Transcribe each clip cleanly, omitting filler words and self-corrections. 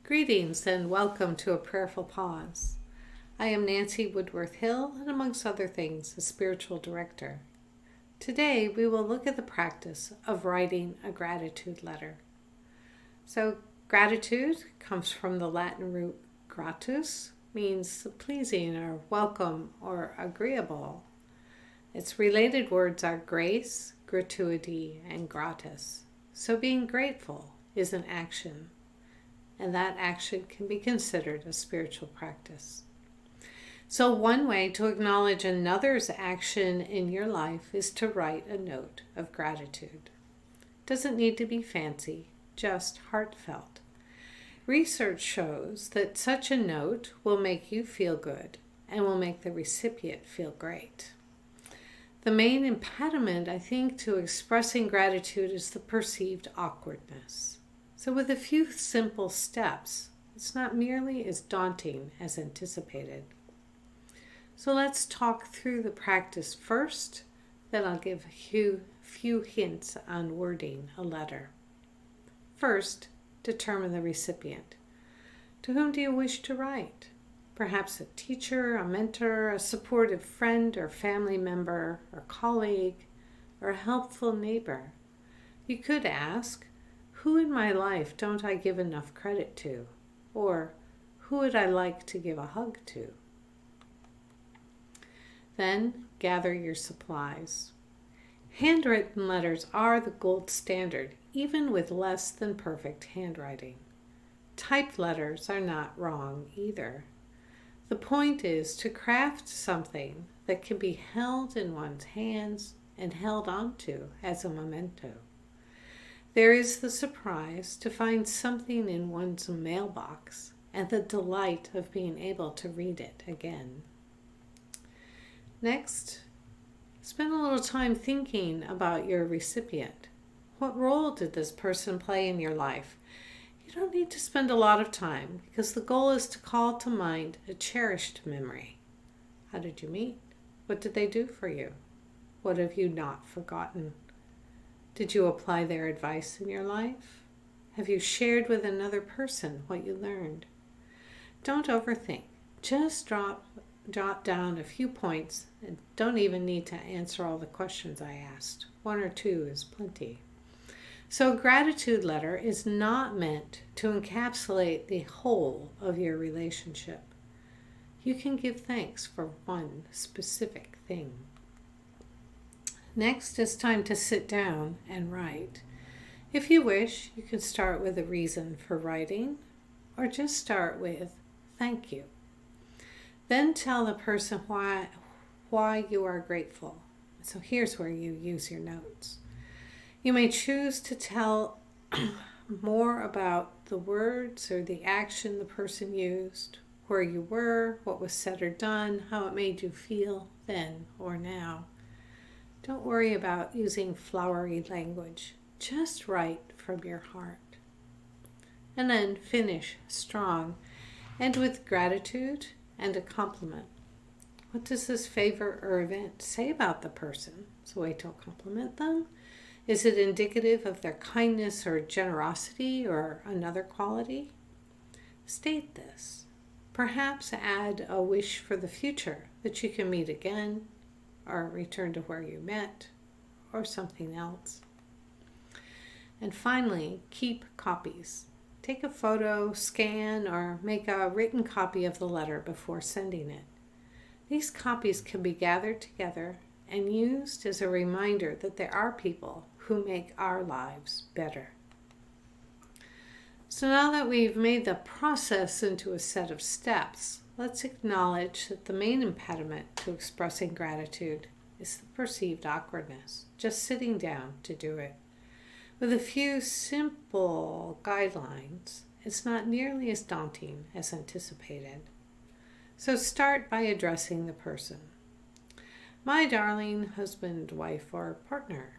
Greetings and welcome to a Prayerful Pause. I am Nancy Woodworth-Hill and amongst other things, a spiritual director. Today we will look at the practice of writing a gratitude letter. So gratitude comes from the Latin root gratus, means pleasing or welcome or agreeable. Its related words are grace, gratuity, and gratis. So being grateful is an action, and that action can be considered a spiritual practice. So one way to acknowledge another's action in your life is to write a note of gratitude. It doesn't need to be fancy, just heartfelt. Research shows that such a note will make you feel good and will make the recipient feel great. The main impediment, I think, to expressing gratitude is the perceived awkwardness. So with a few simple steps, it's not nearly as daunting as anticipated. So let's talk through the practice first, then I'll give a few hints on wording a letter. First, determine the recipient. To whom do you wish to write? Perhaps a teacher, a mentor, a supportive friend or family member, or colleague, or a helpful neighbor. You could ask, who in my life don't I give enough credit to? Or who would I like to give a hug to? Then gather your supplies. Handwritten letters are the gold standard, even with less than perfect handwriting. Typed letters are not wrong either. The point is to craft something that can be held in one's hands and held onto as a memento. There is the surprise to find something in one's mailbox and the delight of being able to read it again. Next, spend a little time thinking about your recipient. What role did this person play in your life? You don't need to spend a lot of time because the goal is to call to mind a cherished memory. How did you meet? What did they do for you? What have you not forgotten? Did you apply their advice in your life? Have you shared with another person what you learned? Don't overthink. Just jot down a few points and don't even need to answer all the questions I asked. One or two is plenty. So a gratitude letter is not meant to encapsulate the whole of your relationship. You can give thanks for one specific thing. Next, it's time to sit down and write. If you wish, you can start with a reason for writing, or just start with thank you. Then tell the person why you are grateful. So here's where you use your notes. You may choose to tell more about the words or the action the person used, where you were, what was said or done, how it made you feel then or now. Don't worry about using flowery language. Just write from your heart. And then finish strong and with gratitude and a compliment. What does this favor or event say about the person? So wait to compliment them. Is it indicative of their kindness or generosity or another quality? State this. Perhaps add a wish for the future that you can meet again or return to where you met or something else. And finally, keep copies. Take a photo, scan, or make a written copy of the letter before sending it. These copies can be gathered together and used as a reminder that there are people who make our lives better. So now that we've made the process into a set of steps, let's acknowledge that the main impediment to expressing gratitude is the perceived awkwardness, just sitting down to do it. With a few simple guidelines, it's not nearly as daunting as anticipated. So start by addressing the person. My darling husband, wife, or partner.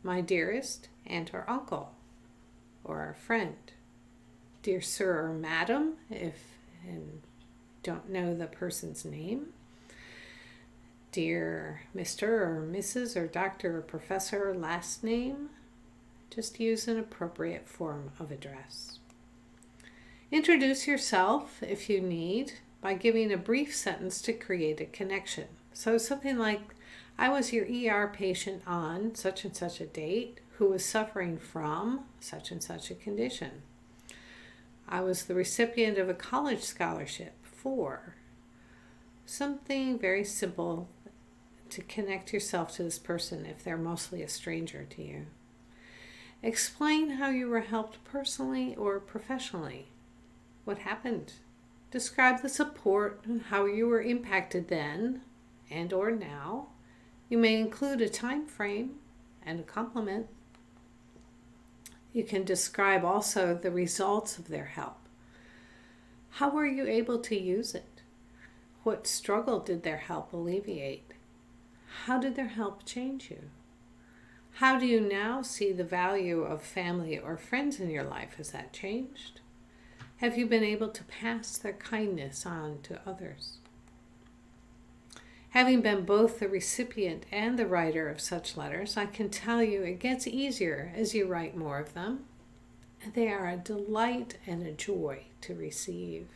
My dearest aunt or uncle, or a friend. Dear sir or madam, if and don't know the person's name. Dear Mr. or Mrs. or Dr. or Professor, last name. Just use an appropriate form of address. Introduce yourself if you need by giving a brief sentence to create a connection. So something like, I was your ER patient on such and such a date who was suffering from such and such a condition. I was the recipient of a college scholarship for something very simple to connect yourself to this person if they're mostly a stranger to you. Explain how you were helped personally or professionally. What happened? Describe the support and how you were impacted then and or now. You may include a time frame and a compliment. You can describe also the results of their help. How were you able to use it? What struggle did their help alleviate? How did their help change you? How do you now see the value of family or friends in your life? Has that changed? Have you been able to pass their kindness on to others? Having been both the recipient and the writer of such letters, I can tell you it gets easier as you write more of them. And they are a delight and a joy to receive.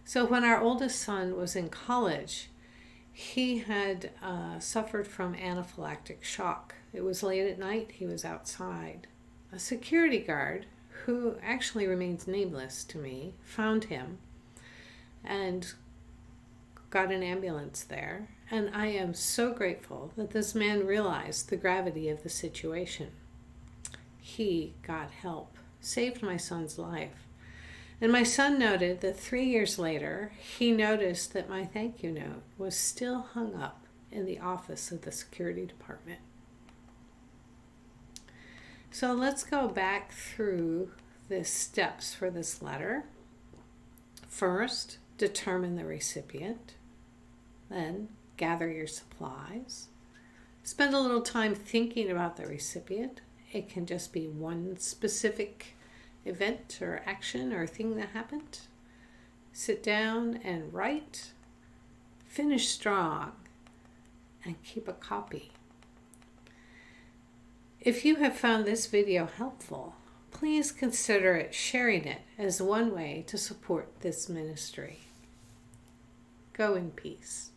So when our oldest son was in college, he had suffered from anaphylactic shock. It was late at night. He was outside. A security guard, who actually remains nameless to me, found him and got an ambulance there. And I am so grateful that this man realized the gravity of the situation. He got help, saved my son's life. And my son noted that 3 years later, he noticed that my thank you note was still hung up in the office of the security department. So let's go back through the steps for this letter. First, determine the recipient. Then, gather your supplies. Spend a little time thinking about the recipient. It can just be one specific event or action or thing that happened. Sit down and write. Finish strong and keep a copy. If you have found this video helpful, please consider sharing it as one way to support this ministry. Go in peace.